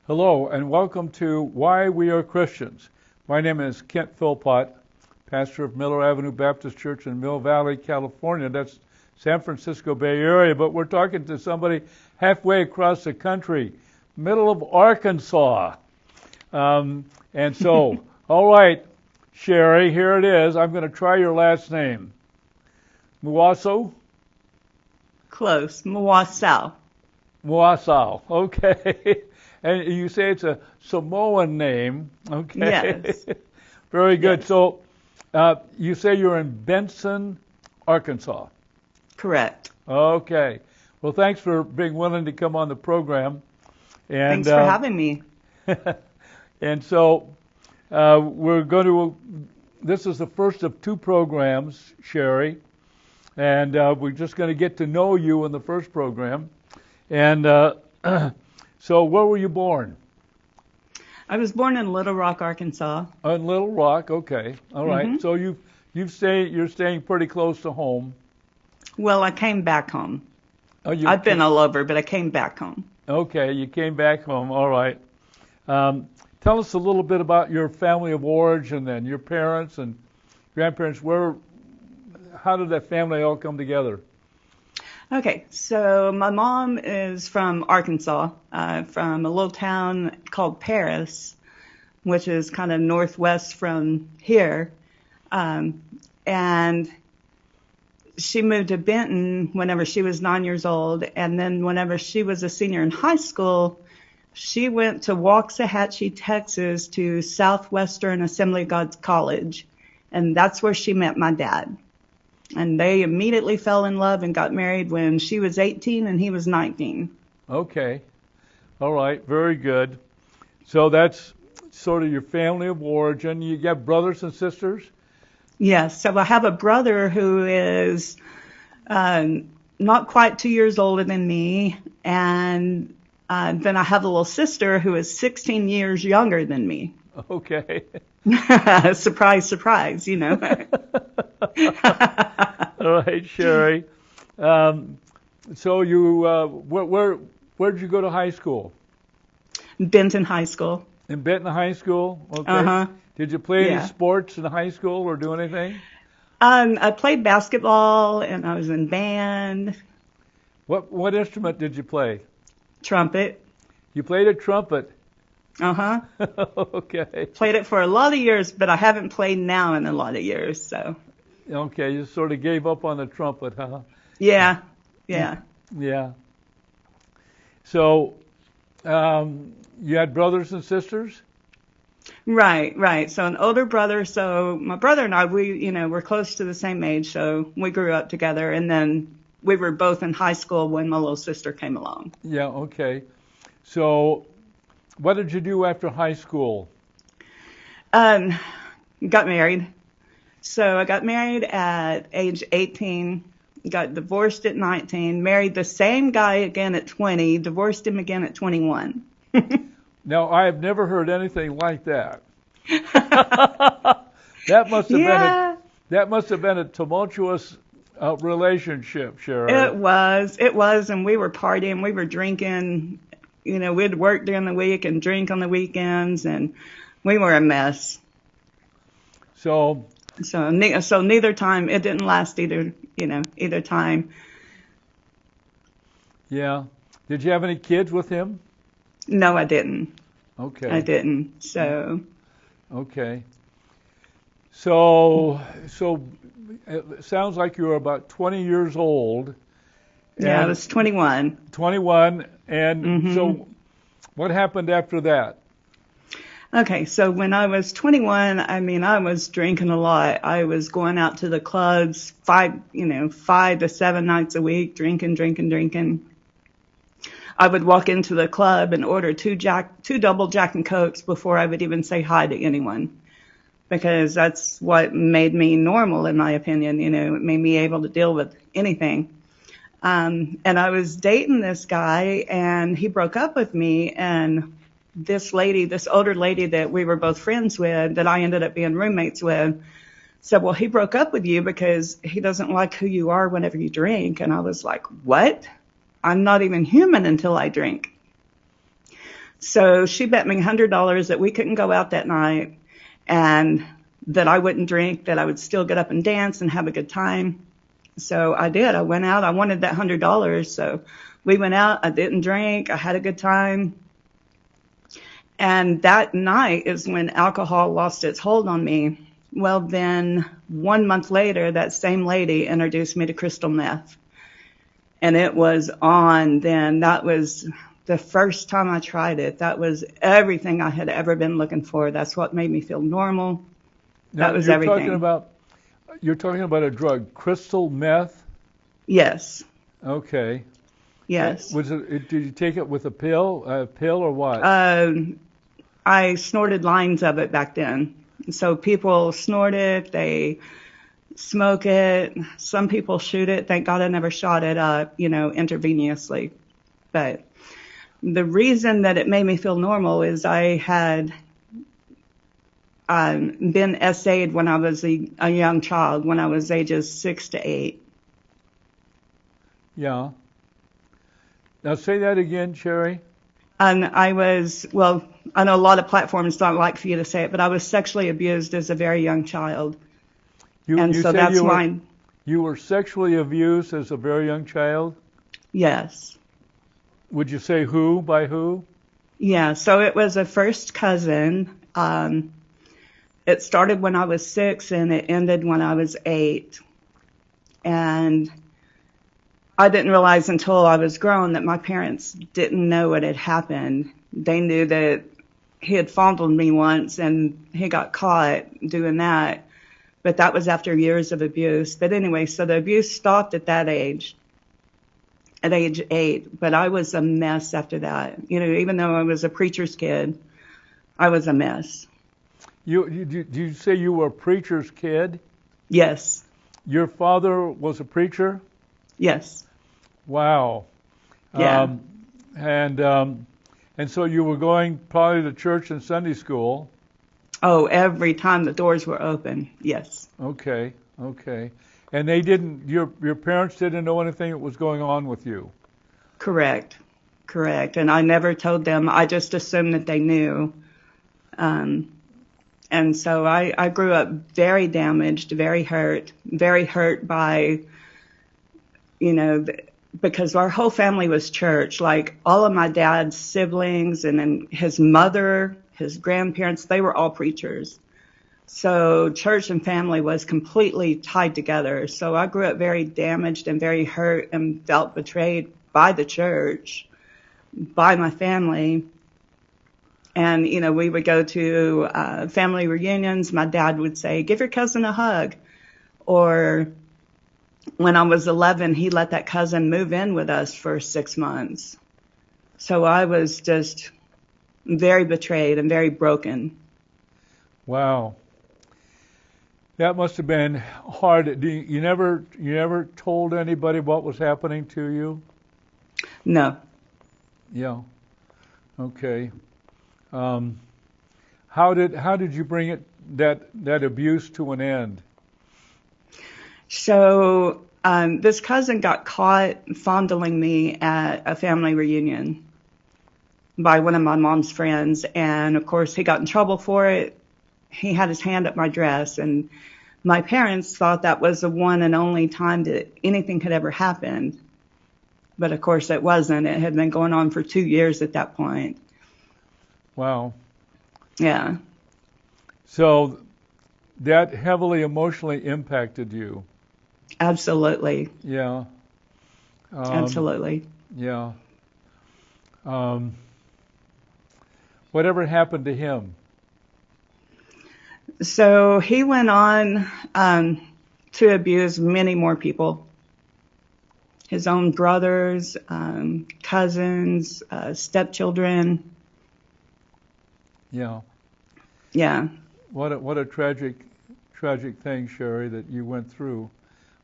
Hello, and welcome to Why We Are Christians. My name is Kent Philpott, pastor of Miller Avenue Baptist Church in Mill Valley, California. That's San Francisco Bay Area, but we're talking to somebody halfway across the country, middle of Arkansas. All right, Sherrie, here it is. I'm going to try your last name. Muasau? Close. Muasau. Muasau, okay. And you say it's a Samoan name, okay? Yes. Very good. Yes. So you say you're in Benson, Arkansas. Correct. Okay. Well, thanks for being willing to come on the program. And, Thanks for having me. And so this is the first of two programs, Sherrie, and we're just going to get to know you in the first program. And so where were you born? I was born in Little Rock, Arkansas. In Little Rock, okay. All right. Mm-hmm. So you're staying pretty close to home. Well, I came back home. Oh, I've been all over, but I came back home. Okay, you came back home. All right. Tell us a little bit about your family of origin then, your parents and grandparents. How did that family all come together? Okay, so my mom is from Arkansas, from a little town called Paris, which is kind of northwest from here. And she moved to Benton whenever she was 9 years old. And then whenever she was a senior in high school, she went to Waxahachie, Texas to Southwestern Assembly of God College. And that's where she met my dad. And they immediately fell in love and got married when she was 18 and he was 19. Okay. All right. Very good. So that's sort of your family of origin. You got brothers and sisters? Yes. So I have a brother who is not quite 2 years older than me. And then I have a little sister who is 16 years younger than me. Okay. Surprise, surprise, you know. All right, Sherrie. So where'd you go to high school? Benton High School. In Benton High School? Okay. Uh-huh. Did you play Yeah. any sports in high school or do anything? I played basketball and I was in band. What instrument did you play? Trumpet. You played a trumpet. Uh-huh. Okay. Played it for a lot of years, but I haven't played now in a lot of years, so. Okay, you sort of gave up on the trumpet, huh? Yeah. Yeah. So, you had brothers and sisters? Right. So an older brother, so my brother and I, we're close to the same age, so we grew up together, and then we were both in high school when my little sister came along. Yeah, okay. So, what did you do after high school? Got married. So I got married at age 18, got divorced at 19, married the same guy again at 20, divorced him again at 21. Now, I have never heard anything like that. That must have been a tumultuous relationship, Sherrie. It was, and we were partying, we were drinking, we'd work during the week and drink on the weekends, and we were a mess. So neither time, it didn't last either time. Yeah. Did you have any kids with him? No, I didn't. Okay. I didn't. So. Okay. So it sounds like you were about 20 years old. Yeah, I was 21. 21. And Mm-hmm. So what happened after that? Okay, so when I was 21, I was drinking a lot. I was going out to the clubs 5 to 7 nights a week, drinking. I would walk into the club and order two double Jack and Cokes before I would even say hi to anyone, because that's what made me normal, in my opinion. It made me able to deal with anything. And I was dating this guy, and he broke up with me, and this older lady that we were both friends with, that I ended up being roommates with, said, well, he broke up with you because he doesn't like who you are whenever you drink. And I was like, what? I'm not even human until I drink. So she bet me $100 that we couldn't go out that night and that I wouldn't drink, that I would still get up and dance and have a good time. So I did. I went out. I wanted that $100. So we went out. I didn't drink. I had a good time. And that night is when alcohol lost its hold on me. Well, then 1 month later, that same lady introduced me to crystal meth. And it was on then. That was the first time I tried it. That was everything I had ever been looking for. That's what made me feel normal. Now, That was you're everything. You're talking about a drug, crystal meth? Yes. Okay. Yes. Did you take it with a pill or what? I snorted lines of it back then. So people snort it, they smoke it. Some people shoot it. Thank God I never shot it up, intravenously. But the reason that it made me feel normal is I had been SA'd when I was a young child, when I was ages 6 to 8. Yeah. Now say that again, Sherrie. And I know a lot of platforms don't like for you to say it, but I was sexually abused as a very young child. You so said that's why. You were sexually abused as a very young child? Yes. Would you say who? By who? Yeah, so it was a first cousin. It started when I was 6 and it ended when I was 8. And I didn't realize until I was grown that my parents didn't know what had happened. They knew that he had fondled me once and he got caught doing that. But that was after years of abuse. But anyway, so the abuse stopped at that age, at age 8. But I was a mess after that. Even though I was a preacher's kid, I was a mess. Did you say you were a preacher's kid? Yes. Your father was a preacher? Yes. Wow. Yeah. And so you were going probably to church and Sunday school. Oh, every time the doors were open. Yes. Okay. And they didn't. Your parents didn't know anything that was going on with you. Correct. And I never told them. I just assumed that they knew. And so I grew up very damaged, very hurt by, because our whole family was church. Like all of my dad's siblings and then his mother, his grandparents, they were all preachers. So church and family was completely tied together. So I grew up very damaged and very hurt and felt betrayed by the church, by my family. And, we would go to family reunions. My dad would say, give your cousin a hug. Or when I was 11, he let that cousin move in with us for 6 months. So I was just very betrayed and very broken. Wow. That must have been hard. You never told anybody what was happening to you? No. Yeah. Okay. How did you bring that abuse to an end? So this cousin got caught fondling me at a family reunion by one of my mom's friends, and of course he got in trouble for it. He had his hand up my dress, and my parents thought that was the one and only time that anything could ever happen. But of course it wasn't. It had been going on for 2 years at that point. Wow. Yeah. So that heavily emotionally impacted you. Absolutely. Yeah. Absolutely. Yeah. Whatever happened to him? So he went on to abuse many more people. His own brothers, cousins, stepchildren. Yeah. Yeah. What a tragic thing, Sherrie, that you went through.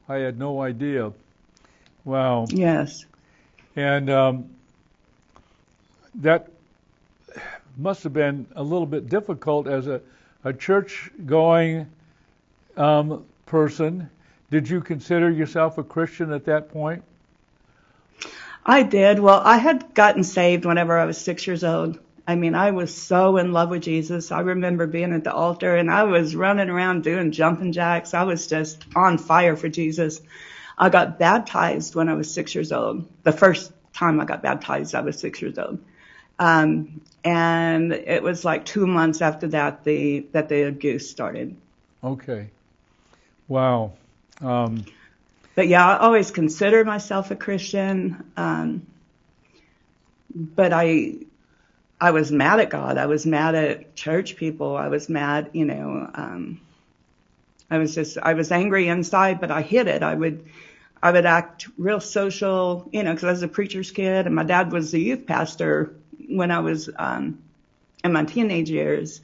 I had no idea. Wow. Yes. And that must have been a little bit difficult as a church-going person. Did you consider yourself a Christian at that point? I did. Well, I had gotten saved whenever I was 6 years old. I mean, I was so in love with Jesus. I remember being at the altar and I was running around doing jumping jacks. I was just on fire for Jesus. I got baptized when I was 6 years old. The first time I got baptized, I was 6 years old. And it was like 2 months after that the abuse started. Okay. Wow. But yeah, I always considered myself a Christian. But I was mad at God. I was mad at church people. I was mad, I was angry inside, but I hid it. I would act real social, because I was a preacher's kid and my dad was the youth pastor when I was, in my teenage years.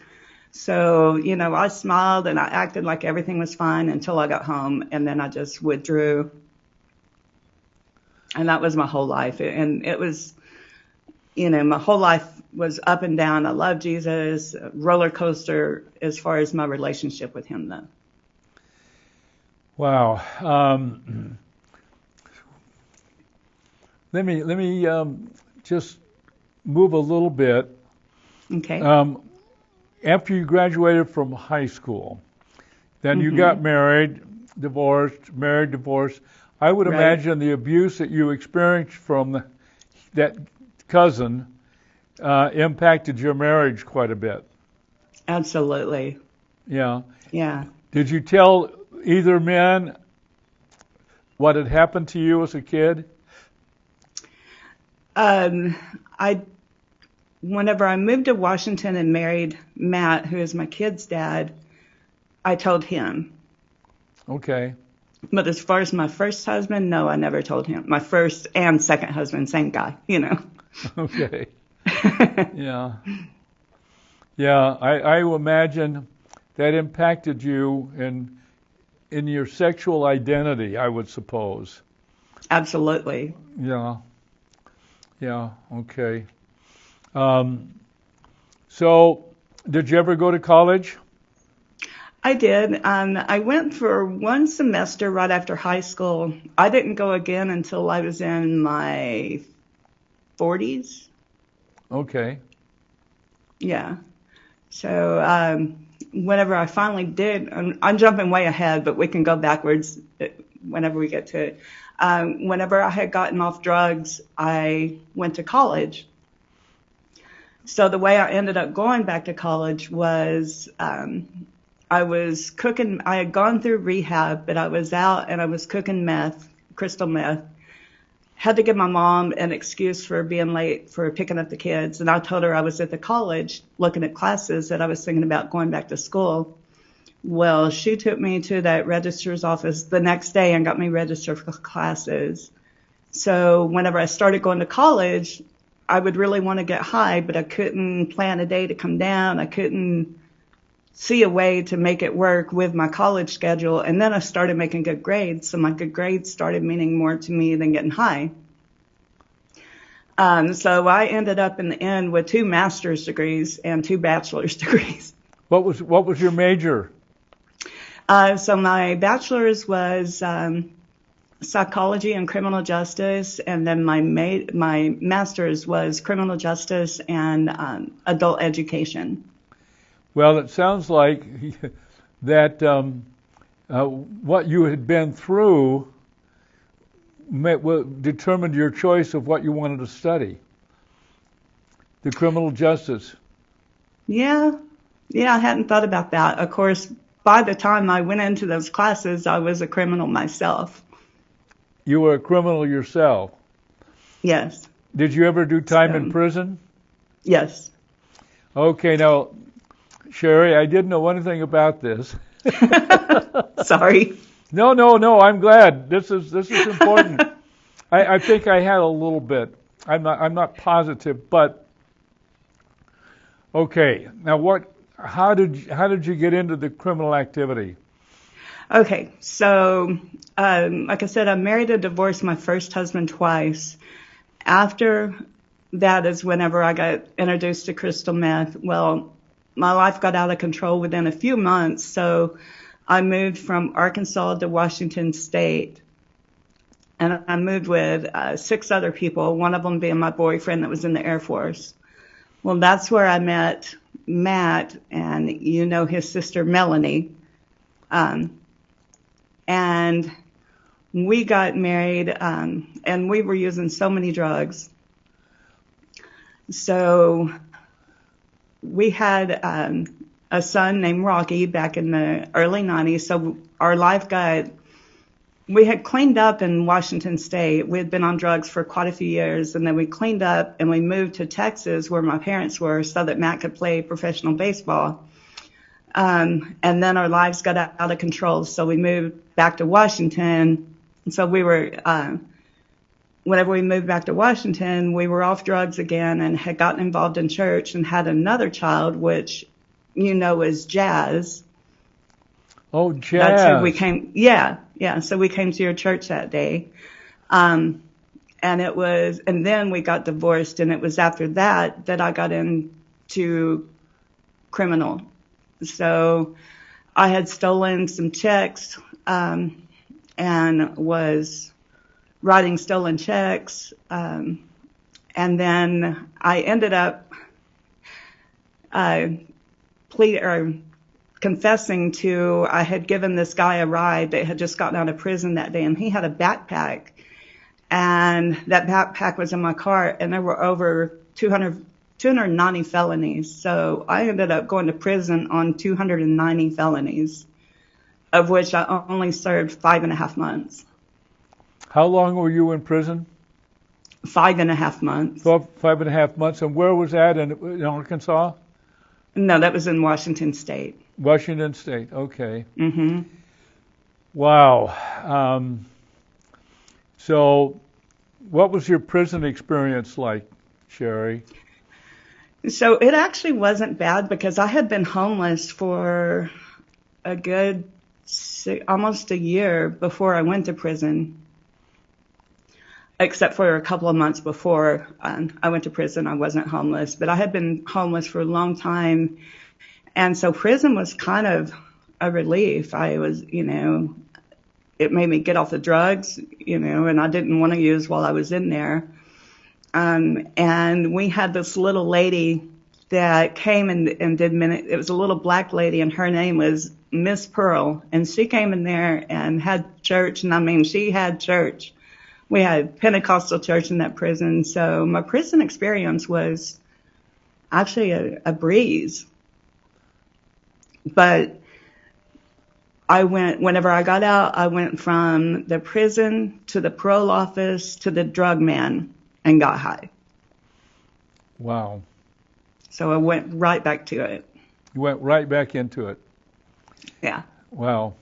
So, I smiled and I acted like everything was fine until I got home, and then I just withdrew. And that was my whole life. And it was, my whole life was up and down. I love Jesus, roller coaster as far as my relationship with him, though. Wow. Let me just move a little bit. Okay. After you graduated from high school, then you got married, divorced. I would imagine the abuse that you experienced from that cousin impacted your marriage quite a bit. Absolutely. Yeah. Yeah. Did you tell either man what had happened to you as a kid? Whenever I moved to Washington and married Matt, who is my kid's dad, I told him. Okay. But as far as my first husband, no, I never told him. My first and second husband, same guy, Okay. Yeah. Yeah, I imagine that impacted you in your sexual identity, I would suppose. Absolutely. Yeah. Yeah, okay. So, did you ever go to college? I did. I went for one semester right after high school. I didn't go again until I was in my 40s. Okay. Yeah. So whenever I finally did, I'm jumping way ahead, but we can go backwards whenever we get to it. Whenever I had gotten off drugs, I went to college. So the way I ended up going back to college was I was cooking. I had gone through rehab, but I was out and I was cooking meth, crystal meth. Had to give my mom an excuse for being late for picking up the kids. And I told her I was at the college looking at classes, that I was thinking about going back to school. Well, she took me to that registrar's office the next day and got me registered for classes. So whenever I started going to college, I would really want to get high, but I couldn't plan a day to come down. I couldn't see a way to make it work with my college schedule. And then I started making good grades. So my good grades started meaning more to me than getting high. So I ended up in the end with 2 master's degrees and 2 bachelor's degrees. What was your major? So my bachelor's was psychology and criminal justice, and then my master's was criminal justice and adult education. Well, it sounds like that what you had been through determined your choice of what you wanted to study. The criminal justice. Yeah, I hadn't thought about that. Of course, by the time I went into those classes, I was a criminal myself. You were a criminal yourself? Yes. Did you ever do time in prison? Yes. Okay, now, Sherrie, I didn't know anything about this. Sorry. No, I'm glad. This is important. I think I had a little bit. I'm not positive, but okay. Now how did you get into the criminal activity? Okay, so like I said, I married and divorced my first husband twice. After that is whenever I got introduced to crystal meth. Well, my life got out of control within a few months, so I moved from Arkansas to Washington State. And I moved with 6 other people, one of them being my boyfriend that was in the Air Force. Well, that's where I met Matt and his sister Melanie. Um, and we got married, and we were using so many drugs. So we had a son named Rocky back in the early 90s. So our life we had cleaned up in Washington State. We had been on drugs for quite a few years, and then we cleaned up and we moved to Texas where my parents were so that Matt could play professional baseball. And then our lives got out of control, so we moved back to Washington. And so whenever we moved back to Washington, we were off drugs again and had gotten involved in church and had another child, which is Jazz. Oh, Jazz. That's who we came. Yeah. So we came to your church that day. And then we got divorced, and it was after that I got into criminal. So I had stolen some checks, and was writing stolen checks. And then I ended up, confessing to, I had given this guy a ride that had just gotten out of prison that day, and he had a backpack, and that backpack was in my car, and there were over 290 felonies. So I ended up going to prison on 290 felonies, of which I only served 5.5 months. How long were you in prison? 5.5 months. 5.5 months. And where was that? In Arkansas? No, that was in Washington State. Washington State. Okay. Mm-hmm. Wow. So what was your prison experience like, Sherrie? So it actually wasn't bad because I had been homeless for a good almost a year before I went to prison. Except for a couple of months before I went to prison, I wasn't homeless. But I had been homeless for a long time. And so prison was kind of a relief. It made me get off the drugs, and I didn't want to use while I was in there. And we had this little lady that came and did it was a little black lady, and her name was Miss Pearl. And she came in there and had church. And she had church. We had Pentecostal church in that prison. So my prison experience was actually a breeze. But whenever I got out, I went from the prison to the parole office to the drug man and got high. Wow. So I went right back to it. You went right back into it. Yeah. Wow.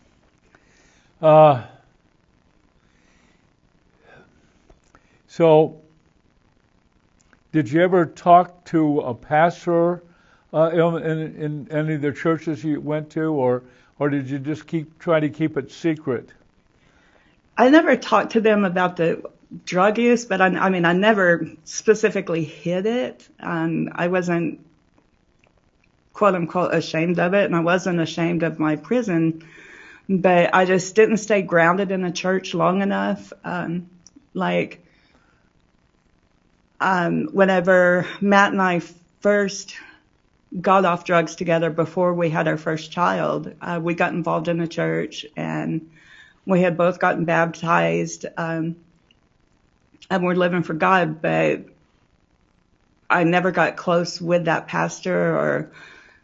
So, did you ever talk to a pastor in any of the churches you went to, or did you just try to keep it secret? I never talked to them about the drug use, but I never specifically hid it. I wasn't, quote unquote, ashamed of it, and I wasn't ashamed of my prison, but I just didn't stay grounded in the church long enough. Whenever Matt and I first got off drugs together before we had our first child, we got involved in the church, and we had both gotten baptized, and we're living for God, but I never got close with that pastor or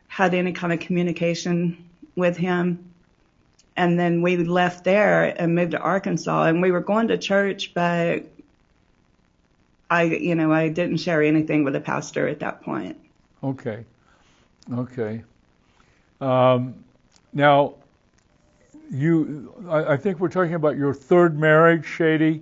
had any kind of communication with him. And then we left there and moved to Arkansas, and we were going to church, but I didn't share anything with the pastor at that point. Okay. Now, I think we're talking about your third marriage, Sherrie.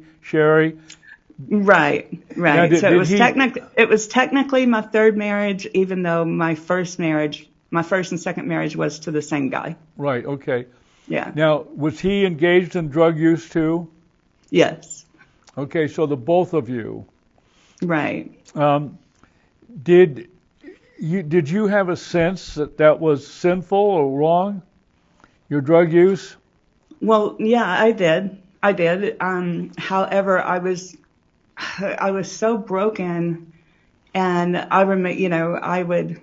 Right. Now, it was technically my third marriage, even though my first and second marriage was to the same guy. Right. Okay. Yeah. Now, was he engaged in drug use too? Yes. Okay, so the both of you. Right. Did you have a sense that was sinful or wrong, your drug use? Well, yeah, I did. However, I was so broken And I remember, I would,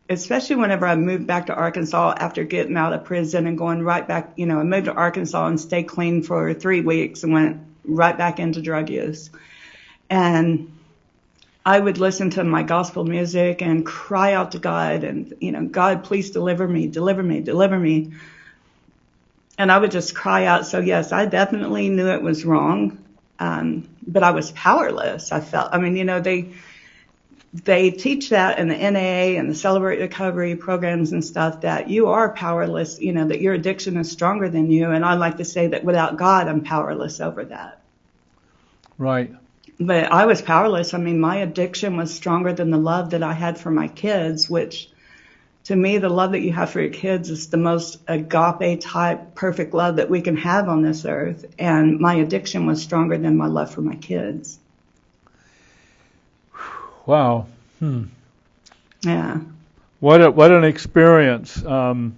especially whenever I moved back to Arkansas after getting out of prison and going right back, I moved to Arkansas and stayed clean for 3 weeks and went right back into drug use. And I would listen to my gospel music and cry out to God and, God, please deliver me, deliver me, deliver me. And I would just cry out. So yes, I definitely knew it was wrong. But I was powerless. I felt, they teach that in the NAA and the Celebrate Recovery programs and stuff, that you are powerless, that your addiction is stronger than you. And I like to say that without God, I'm powerless over that. Right. But I was powerless. My addiction was stronger than the love that I had for my kids, which to me, the love that you have for your kids is the most agape type, perfect love that we can have on this earth. And my addiction was stronger than my love for my kids. Wow. Yeah. What an experience. So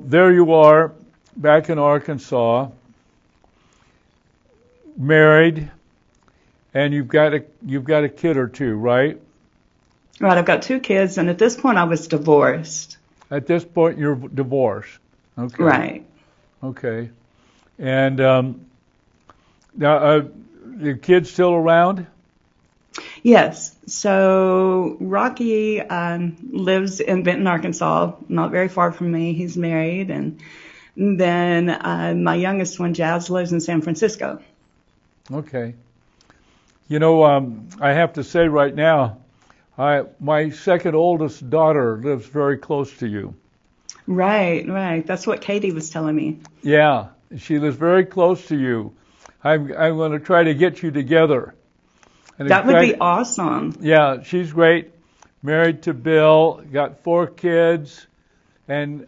there you are, back in Arkansas, married, and you've got a kid or two, right? Right. I've got 2 kids, and at this point, I was divorced. At this point, you're divorced. Okay. Right. Okay. And now, your kid's still around? Yes. So Rocky lives in Benton, Arkansas, not very far from me. He's married. And then my youngest one, Jazz, lives in San Francisco. Okay. I have to say right now, my second oldest daughter lives very close to you. Right. That's what Katie was telling me. Yeah, she lives very close to you. I'm going to try to get you together. And that would be awesome. Yeah, she's great. Married to Bill, got 4 kids, and 3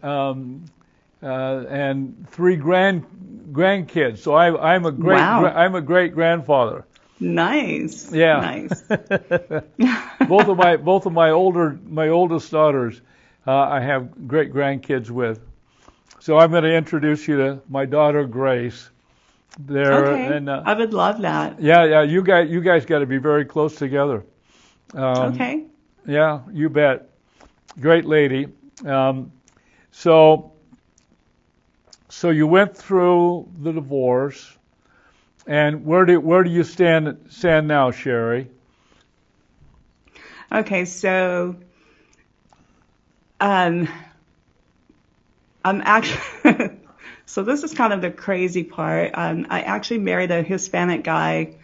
grandkids. So I'm a great I'm a great grandfather. Nice. Yeah. Nice. both of my oldest daughters, I have great grandkids with. So I'm going to introduce you to my daughter Grace. Okay. And I would love that. Yeah. You guys got to be very close together. Okay. Yeah, you bet. Great lady. So you went through the divorce, and where do you stand now, Sherrie? Okay, so I'm actually so this is kind of the crazy part. I actually married a Hispanic guy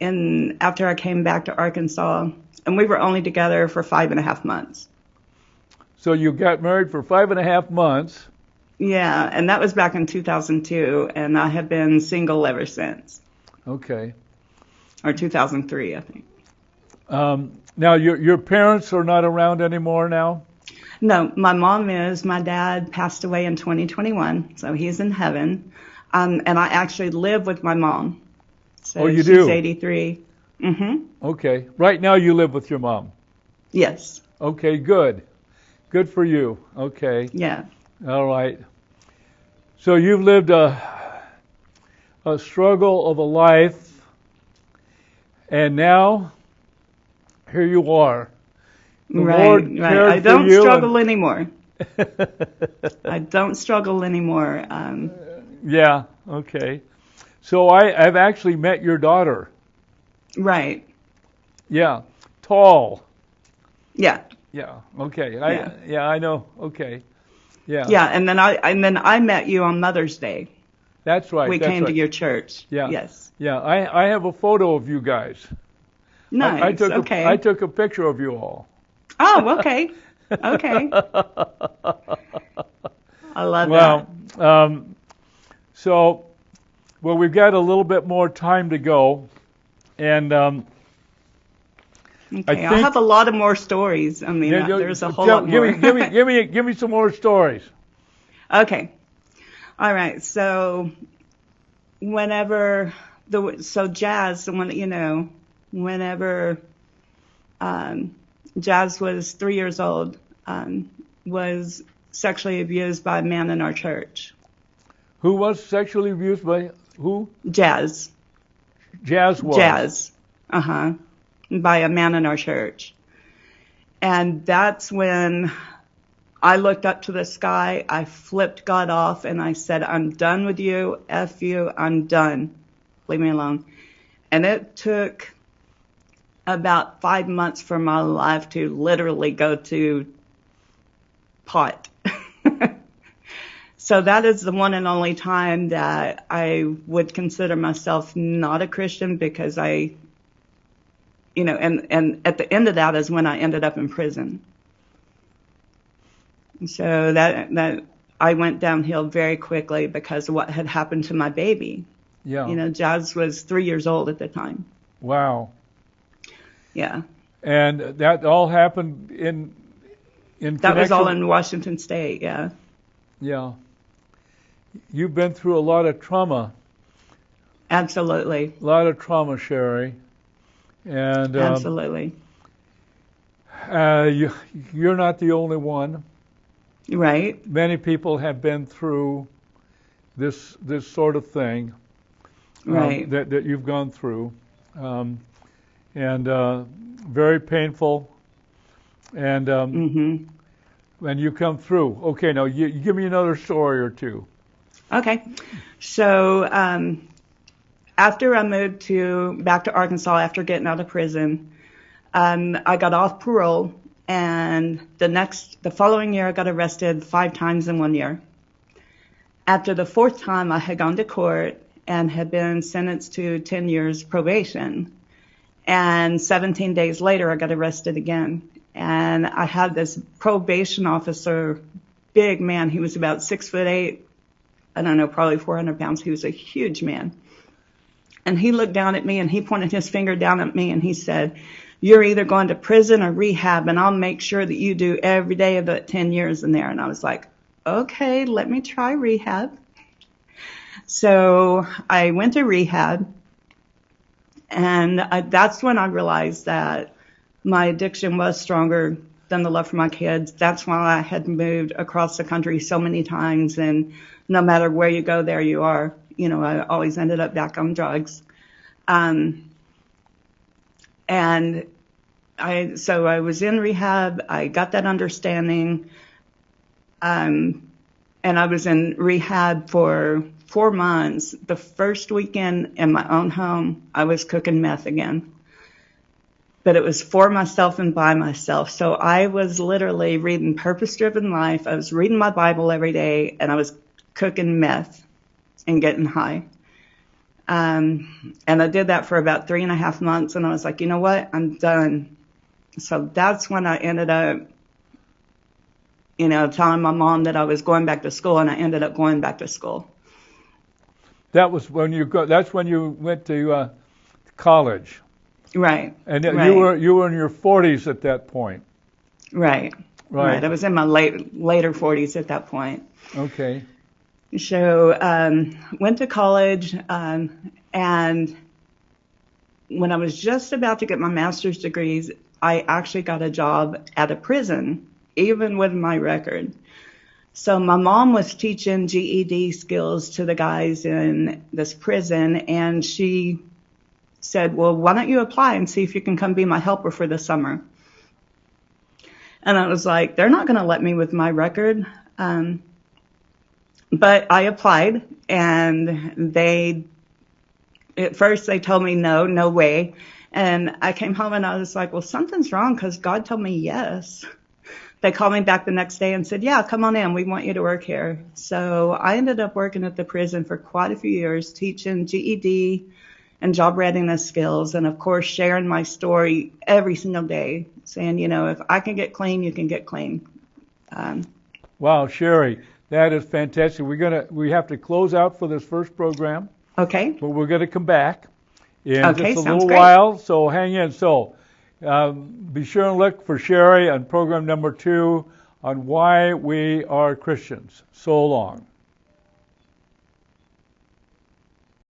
after I came back to Arkansas, and we were only together for 5.5 months. So you got married for 5.5 months. Yeah, and that was back in 2002, and I have been single ever since. Okay. Or 2003, I think. Now, your parents are not around anymore now? No, my mom is. My dad passed away in 2021, so he's in heaven. And I actually live with my mom. So you she's do? 83. Mm-hmm. Okay. Right now you live with your mom? Yes. Okay, good. Good for you. Okay. Yeah. All right. So you've lived a struggle of a life, and now here you are. The Lord cared I don't for you struggle anymore. I don't struggle anymore. Yeah, okay. So I've actually met your daughter. Right. Yeah. Tall. Yeah. Yeah. Okay. Yeah. I know. Okay. Yeah. Yeah, and then I met you on Mother's Day. That's right. We came to your church. Yeah. Yes. Yeah. I have a photo of you guys. Nice. I took a picture of you all. Oh, okay. Okay. I love that. So, we've got a little bit more time to go, and okay, I have a lot of more stories. There's a whole lot more. Give me some more stories. Okay. All right. So, whenever Jazz, whenever Jazz was 3 years old, was sexually abused by a man in our church. Who was sexually abused by who? Jazz. Jazz was. Jazz. by a man in our church. And that's when I looked up to the sky, I flipped God off, and I said, I'm done with you, F you, I'm done. Leave me alone. And it took about 5 months for my life to literally go to pot. So that is the one and only time that I would consider myself not a Christian, because and at the end of that is when I ended up in prison. So that I went downhill very quickly because of what had happened to my baby. Yeah. Jazz was 3 years old at the time. Wow. Yeah. And that all happened in That was all in Washington State, yeah. Yeah. You've been through a lot of trauma. Absolutely. A lot of trauma, Sherrie. And absolutely. You're not the only one. Right. Many people have been through this sort of thing. Right. That you've gone through. And very painful. And and you come through. Okay, now you give me another story or two. Okay. So after I moved back to Arkansas after getting out of prison, I got off parole, and the following year I got arrested 5 times in 1 year. After the 4th time, I had gone to court and had been sentenced to 10 years probation. And 17 days later, I got arrested again. And I had this probation officer, big man. He was about 6'8", I don't know, probably 400 pounds. He was a huge man. And he looked down at me and he pointed his finger down at me and he said, you're either going to prison or rehab, and I'll make sure that you do every day of the 10 years in there. And I was like, okay, let me try rehab. So I went to rehab, and that's when I realized that my addiction was stronger than the love for my kids. That's why I had moved across the country so many times, and no matter where you go, there you are. I always ended up back on drugs. So I was in rehab. I got that understanding. And I was in rehab for 4 months. The first weekend in my own home, I was cooking meth again. But it was for myself and by myself. So I was literally reading Purpose Driven Life. I was reading my Bible every day, and I was cooking meth and getting high. And I did that for about 3.5 months, and I was like, you know what? I'm done. So that's when I ended up, telling my mom that I was going back to school, and I ended up going back to school. That's when you went to college. Right. And right. you were in your 40s at that point. Right. Right. I was in my later 40s at that point. Okay. So went to college, and when I was just about to get my master's degrees, I actually got a job at a prison, even with my record. So my mom was teaching GED skills to the guys in this prison, and she said, well, why don't you apply and see if you can come be my helper for the summer? And I was like, they're not going to let me with my record. But I applied, and at first they told me no way. And I came home and I was like, well, something's wrong, because God told me yes. They called me back the next day and said, yeah, come on in. We want you to work here. So I ended up working at the prison for quite a few years, teaching GED and job readiness skills, and of course sharing my story every single day, saying, if I can get clean, you can get clean. Wow, Sherrie, that is fantastic. We have to close out for this first program. Okay. But we're going to come back in just a little great. while, so hang in. So be sure and look for Sherrie on program number 2 on why we are Christians. So long.